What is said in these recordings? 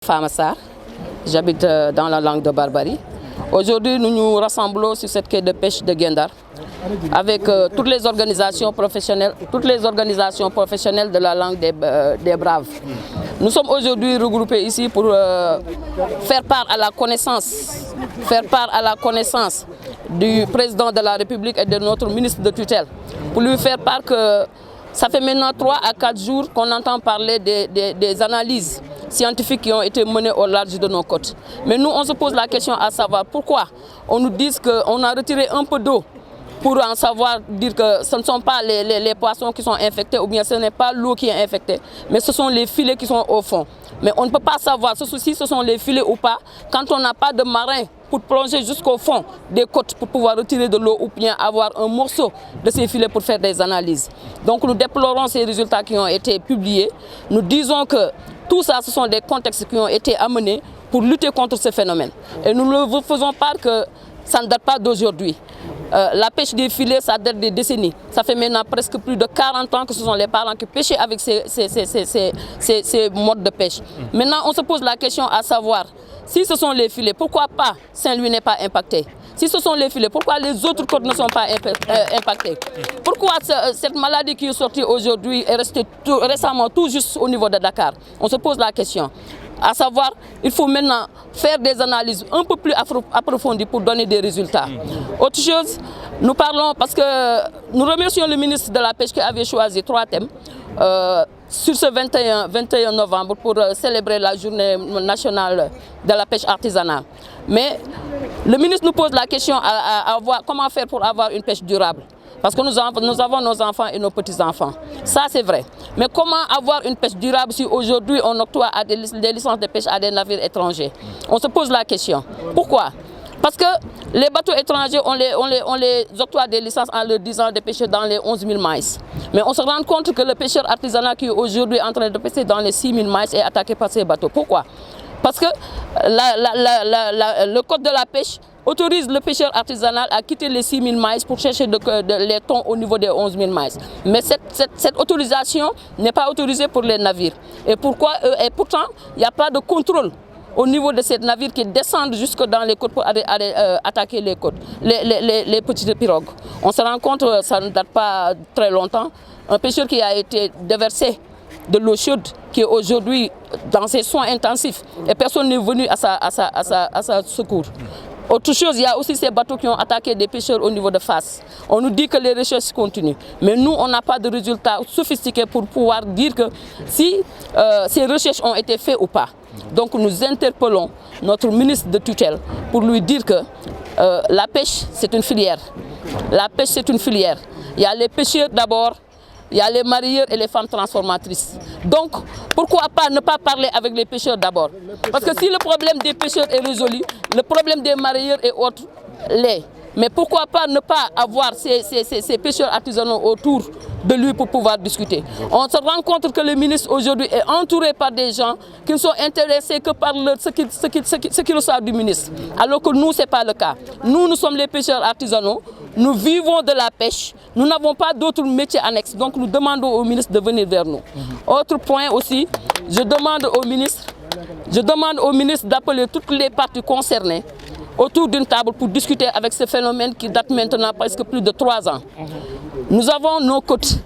Famassar, j'habite dans la langue de Barbarie. Aujourd'hui, nous nous rassemblons sur cette quai de pêche de Guendar avec toutes les organisations professionnelles de la langue des Braves. Nous sommes aujourd'hui regroupés ici pour faire part à la connaissance du président de la République et de notre ministre de tutelle, pour lui faire part que ça fait maintenant 3 à 4 jours qu'on entend parler des analyses scientifiques qui ont été menées au large de nos côtes. Mais nous, on se pose la question à savoir pourquoi on nous dit qu'on a retiré un peu d'eau pour en savoir dire que ce ne sont pas les poissons qui sont infectés ou bien ce n'est pas l'eau qui est infectée, mais ce sont les filets qui sont au fond. Mais on ne peut pas savoir si ce sont les filets ou pas quand on n'a pas de marin pour plonger jusqu'au fond des côtes pour pouvoir retirer de l'eau ou bien avoir un morceau de ces filets pour faire des analyses. Donc nous déplorons ces résultats qui ont été publiés. Nous disons que tout ça, ce sont des contextes qui ont été amenés pour lutter contre ce phénomène. Et nous le faisons part que ça ne date pas d'aujourd'hui. La pêche des filets, ça date des décennies. Ça fait maintenant presque plus de 40 ans que ce sont les parents qui pêchaient avec ces modes de pêche. Maintenant, on se pose la question à savoir, si ce sont les filets, pourquoi pas Saint-Louis n'est pas impacté? Si ce sont les filets, pourquoi les autres côtes ne sont pas impactées? Pourquoi cette maladie qui est sortie aujourd'hui est restée récemment tout juste au niveau de Dakar? On se pose la question. À savoir, il faut maintenant faire des analyses un peu plus approfondies pour donner des résultats. Autre chose, nous parlons parce que nous remercions le ministre de la Pêche qui avait choisi 3 thèmes sur ce 21 novembre pour célébrer la journée nationale de la pêche artisanale. Mais le ministre nous pose la question comment faire pour avoir une pêche durable. Parce que nous avons nos enfants et nos petits-enfants. Ça, c'est vrai. Mais comment avoir une pêche durable si aujourd'hui on octroie des licences de pêche à des navires étrangers? On se pose la question. Pourquoi? Parce que les bateaux étrangers, on les octroie des licences en leur disant de pêcher dans les 11 000 maïs. Mais on se rend compte que le pêcheur artisanal qui est aujourd'hui en train de pêcher dans les 6 000 maïs est attaqué par ces bateaux. Pourquoi? Parce que le code de la pêche autorise le pêcheur artisanal à quitter les 6 000 maïs pour chercher les thons au niveau des 11 000 maïs. Mais cette autorisation n'est pas autorisée pour les navires. Et pourquoi? Et pourtant, il n'y a pas de contrôle au niveau de ces navires qui descendent jusque dans les côtes pour aller attaquer les côtes, les petites pirogues. On se rend compte, ça ne date pas très longtemps, un pêcheur qui a été déversé de l'eau chaude, qui est aujourd'hui dans ses soins intensifs, et personne n'est venu à sa secours. Autre chose, il y a aussi ces bateaux qui ont attaqué des pêcheurs au niveau de Fass. On nous dit que les recherches continuent. Mais nous, on n'a pas de résultats sophistiqués pour pouvoir dire que si ces recherches ont été faites ou pas. Donc nous interpellons notre ministre de tutelle pour lui dire que la pêche, c'est une filière. La pêche, c'est une filière. Il y a les pêcheurs d'abord, il y a les marieurs et les femmes transformatrices. Donc, pourquoi pas ne pas parler avec les pêcheurs d'abord? Parce que si le problème des pêcheurs est résolu, le problème des marieurs et autres l'est. Mais pourquoi pas ne pas avoir ces pêcheurs artisanaux autour de lui pour pouvoir discuter? On se rend compte que le ministre aujourd'hui est entouré par des gens qui ne sont intéressés que par ce qu'ils savent du ministre. Alors que nous, ce n'est pas le cas. Nous sommes les pêcheurs artisanaux, nous vivons de la pêche, nous n'avons pas d'autres métiers annexes. Donc nous demandons au ministre de venir vers nous. Autre point aussi, je demande au ministre d'appeler toutes les parties concernées autour d'une table pour discuter avec ce phénomène qui date maintenant presque plus de 3 ans. Nous avons nos côtes.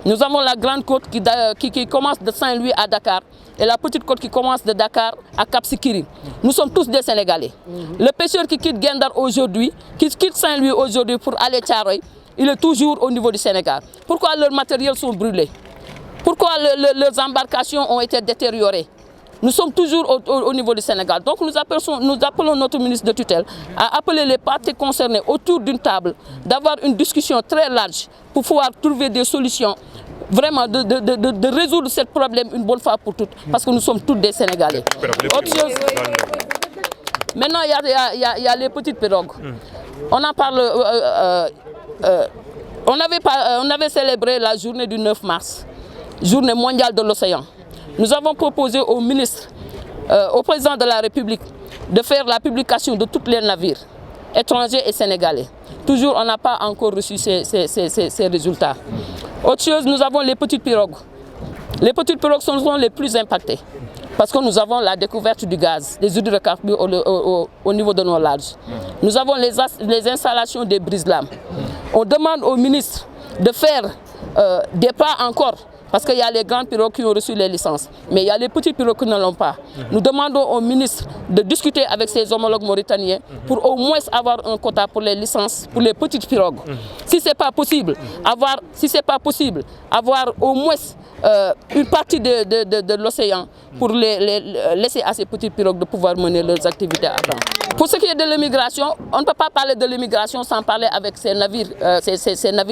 Nous avons la grande côte qui commence de Saint-Louis à Dakar et la petite côte qui commence de Dakar à Cap Skirring. Nous sommes tous des Sénégalais. Le pêcheur qui quitte Guendar aujourd'hui, qui quitte Saint-Louis aujourd'hui pour aller Thiaroye, il est toujours au niveau du Sénégal. Pourquoi leurs matériels sont brûlés? Pourquoi leurs embarcations ont été détériorées? Nous sommes toujours au niveau du Sénégal. Donc nous appelons notre ministre de tutelle à appeler les parties concernées autour d'une table, d'avoir une discussion très large pour pouvoir trouver des solutions, vraiment de résoudre ce problème une bonne fois pour toutes, parce que nous sommes tous des Sénégalais. Autre chose, maintenant il y a les petites pirogues. On en parle, on avait célébré la journée du 9 mars, journée mondiale de l'océan. Nous avons proposé au ministre, au président de la République, de faire la publication de tous les navires, étrangers et sénégalais. Toujours, on n'a pas encore reçu ces résultats. Autre chose, nous avons les petites pirogues. Les petites pirogues sont les plus impactées. parce que nous avons la découverte du gaz, des hydrocarbures au niveau de nos larges. Nous avons les installations des brise-lames. On demande au ministre de faire des pas encore, parce qu'il y a les grands pirogues qui ont reçu les licences, mais il y a les petits pirogues qui ne l'ont pas. Nous demandons au ministre de discuter avec ses homologues mauritaniens pour au moins avoir un quota pour les licences, pour les petites pirogues. Si ce n'est pas possible, avoir au moins une partie de l'océan pour laisser à ces petites pirogues de pouvoir mener leurs activités à temps. Pour ce qui est de l'immigration, on ne peut pas parler de l'immigration sans parler avec ces navires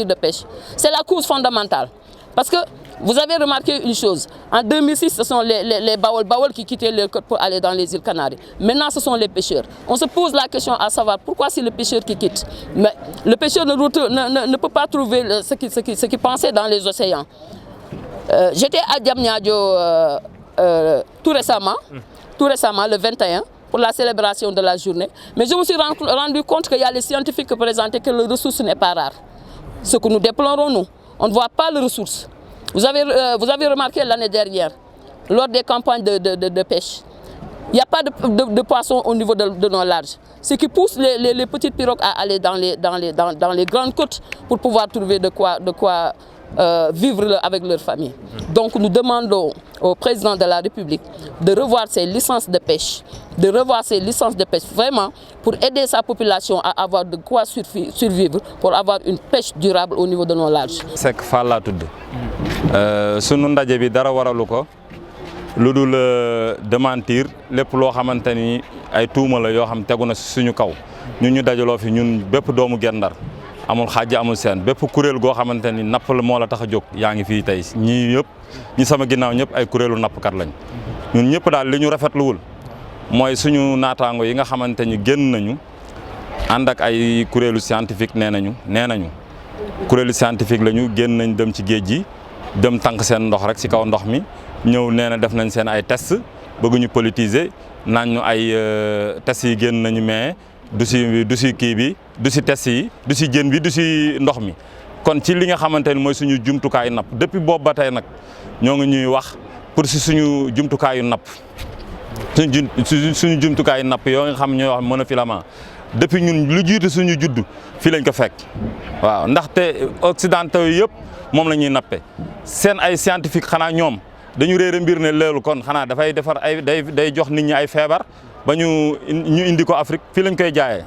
de pêche. C'est la cause fondamentale. Parce que vous avez remarqué une chose, en 2006, ce sont les Baol qui quittaient leur côte pour aller dans les îles Canaries. Maintenant, ce sont les pêcheurs. On se pose la question à savoir pourquoi c'est le pêcheur qui quitte. Mais le pêcheur ne peut pas trouver ce qu'il pensait dans les océans. J'étais à Diamniadio tout récemment, le 21, pour la célébration de la journée. Mais je me suis rendu compte qu'il y a les scientifiques qui présentaient que la ressource n'est pas rare. Ce que nous déplorons, nous, on ne voit pas les ressources. Vous avez remarqué l'année dernière, lors des campagnes de pêche, il n'y a pas de poissons au niveau de nos larges. Ce qui pousse les petites pirogues à aller dans les grandes côtes pour pouvoir trouver de quoi vivre avec leur famille. Donc nous demandons au président de la République de revoir ses licences de pêche, vraiment pour aider sa population à avoir de quoi survivre, pour avoir une pêche durable au niveau de nos larges. Seck Fall laa tudd sunu ndaje bi dara waralu ko lu dul démentir lépp loo xamante ni ay tuuma la yoo xam tegu na suñu kaw ñun ñu dajaloo fi ñun bépp doomu Guet Ndar amul xaaj amul seen bépp kuréel goo xamante ni napp la moo la tax a jóg yaa ngi fii tey ñii yëpp ñi sama ginnaaw ñëpp ay kuréelu nappkat lañ ñun ñëpp daal li ñu rafetluwul mooy suñu naataango yi nga xamante ni génn nañu ànd ak ay kuréelu scientifique nee nañu kuréelu scientifique lañu génn nañ dem ci géej gi dem tànk seen ndox rek ci kaw ndox mi ñëw nee na def nañ seen ay test bëgguñu politiser naan ñu ay test yi génn nañu mais du si kii bi du si test yi du si jën bi du si ndox mi kon ci li nga xamante ni mooy suñu jumtukaayu napp depuis boobu ba tey nag ñoo ngi ñuy wax pour si suñu jumtukaayu napp suñu jumtukaayu napp yoo nga xam ñooy wax monofilament depuis ñun lu jiitu suñu judd fii lañ ko fekk waaw ndaxte occidentaux yi yëpp moom la ñuy nappe seen ay scientifique xanaa ñoom dañu réere mbir ne loolu kon xanaa dafay defar ay day jox nit ñi ay feebar ba ñu indi ko Afrique fii lañ koy jaayee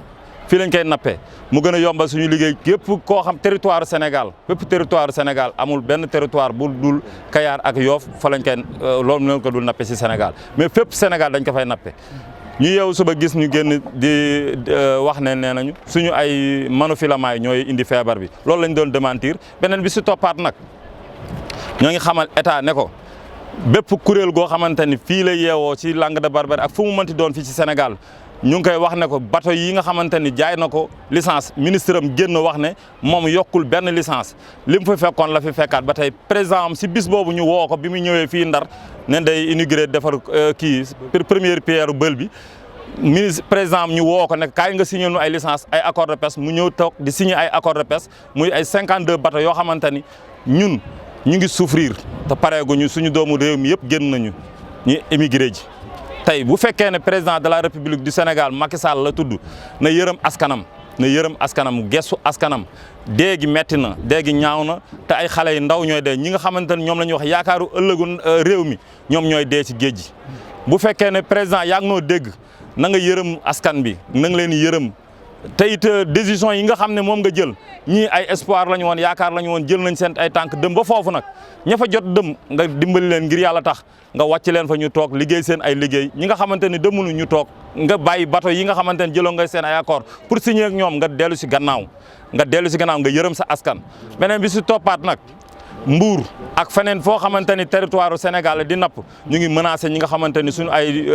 fii lañ koy nappee mu gën a yombal suñu liggéey képp koo xam territoire Sénégal bépp territoire Sénégal amul benn territoire bu dul Kayar ak Yoff fa lañ koy loolu lañ ko dul nappe si Sénégal mais fépp Sénégal dañ ko fay nappe ñu yeewu suba gis ñu génn di wax ne nee nañu suñu ay monofilament yi ñooy indi feebar bi loolu lañ doon démentir beneen bi si toppaat nag ñoo ngi xamal état ne ko bépp kuréel goo xamante ni fii la yeewoo ci Langue de Barbarie ak fu mu mënti doon fii ci Sénégal ñu ngi koy wax ne ko bateau yi nga xamante ni jaay na ko licence ministre am génn wax ne moom yokkul benn licence li mu fa fekkoon la fi fekkaat ba tey président am si bis boobu ñu woo ko bi mu ñëwee fii Ndar ne day inauguré defar kii première pierre bël bi ministre président am ñu woo ko ne kaay nga signé nu ay licence ay accord de pêche mu ñëw toog di signé ay accord de pêche muy ay 52 bateaux yoo xamante ni ñun ñu ngi souffrir te pareeguñu suñu doomu réew mi yëpp génn nañu ñu émigré ji tey bu fekkee ne président de la république du Sénégal Macky Sall la tudd na yërëm askanam gestu askanam dee gi metti na dee gi ñaaw na te ay xale yu ndaw ñooy dee ñi nga xamante ne ñoom la ñuy wax yaakaaru ëllëgu réew mi ñoom ñooy dee ci géej gi bu fekkee ne président yaa ngi noo dégg na nga yërëm askan bi na nga leen yërëm te it décision yi nga xam ne moom nga jël ñii ay espoir la ñu woon yaakaar la ñu woon jël nañ seen ay tànk dem ba foofu nag ña fa jot dem nga dimbali leen ngir yàlla tax nga wàcc leen fa ñu toog liggéey seen ay liggéey ñi nga xamante ni demunu ñu toog nga bàyyi bateau yi nga xamante ni jëloo nga seen ay accord pour signer ak ñoom nga dellu si gannaaw nga yërëm sa askan. beneen bi si toppaat nag Mbour ak feneen foo xamante ni territoire Sénégal di napp ñu ngi menacé ñi nga xamante ni suñu ay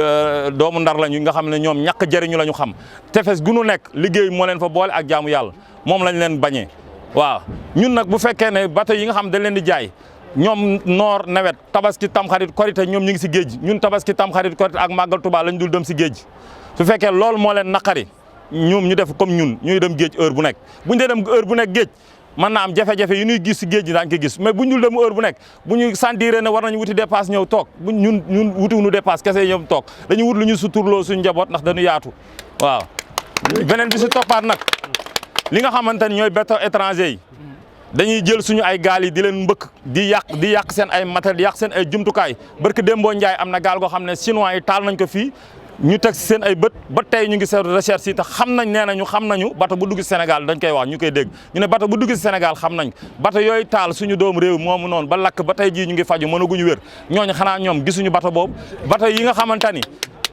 doomu Ndar lañu nga xam ne ñoom ñàkk jëriñu la ñu xam tefes gu nu nekk liggéey moo leen fa boole ak jaamu yàlla moom lañ leen bañee waaw ñun nag bu fekkee ne bateau yi nga xam dañ leen di jaay ñoom noor nawet tabaski tamxarit korite ñoom ñu ngi si géej ñun tabaski tamxarit korite ak màggal Tuubaa lañ dul dem si géej su fekkee loolu moo leen naqari ñoom ñu def comme ñun ñuy dem géej heure bu nekk buñ dee dem heure bu nekk géej mën naa am jafe-jafe yi ñuy gis si géej gi daañu ko gis mais bu ñu dem heure bu nekk bu ñu sentir ne war nañu wuti dépasse ñëw toog ñun wutiwuñu dépasse kese ñëw toog dañu wut lu ñu suturloo suñu njaboot ndax dañu yaatu waaw. beneen bi si toppaat nag li nga xamante ni ñooy bateau étranger yi dañuy jël suñu ay gaal yi di leen mbëkk di yàq seen ay matériel di yàq seen ay jumtukaay barke Dembo Ndiaye am na gaal goo xam ne chinois yi taal nañ ko fii ñu teg si seen ay bët ba tey ñu ngi seen recherche yi te xam nañu bateau bu dugg si Sénégal dañ koy wax ñu koy dégg ñu ne bateau bu dugg si Sénégal xam nañ bateau yooyu taal suñu doomu réew moomu noonu ba lakk ba tey jii ñu ngi faju mënaguñu wér ñooñu xanaa ñoom gisuñu bateau boobu bateau yi nga xamante ni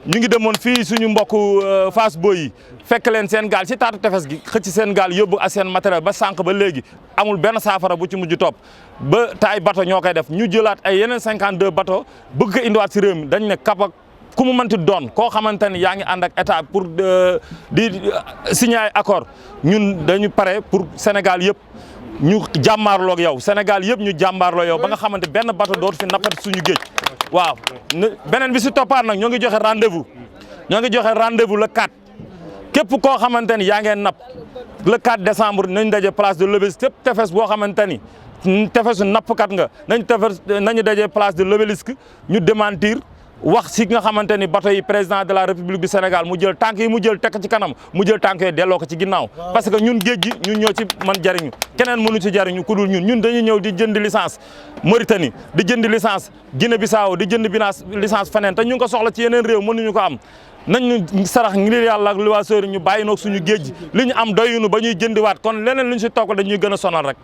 ñu ngi demoon fii suñu mbokku Fass Boy yi fekk leen seen gaal si taatu tefes gi xëcc seen gaal yóbbu ak seen matériel ba sànq ba léegi amul benn saafara bu ci mujj topp ba te ay bateau ñoo koy def ñu jëlaat ay yeneen 52 bateau bëgg ko indiwaat si réew mi dañ ne kapak ku mu mënti doon koo xamante ni yaa ngi ànd ak état pour di signer ay accord ñun dañu pare pour Sénégal yëpp ñu jàmmaarloog yow Sénégal yëpp ñu jàmmaarloo yow ba nga xamante benn bateau dootu fi nappati suñu géej waaw. beneen bi si toppaat nag ñoo ngi joxe rendez-vous le 4 képp koo xamante ni yaa ngeen napp le 4 décembre nañ daje place de l'Obélisque képp tefes boo xamante ni tefesu nappkat nga nañu daje place de l'Obélisque ñu démentir wax si nga xamante ni bateau yi président de la République du Sénégal mu jël tànk yi mu jël tekk ci kanam mu jël tànk yi delloo ko ci ginnaaw parce que ñun géej gi ñun ñoo ci man jariñu keneen mënu ci jariñu ku dul ñun dañuy ñëw di jënd licence Mauritanie di jënd licence Guinée Bissau di jënd licence feneen te ñu ngi ko soxla ci yeneen réew mënuñu ko am nañ ñu sarax ngir yàlla ak li waa sori ñu bàyyi noog suñu géej li ñu am doyunu ba ñuy jëndiwaat kon leneen lu ñu si toog dañuy gën a sonal rek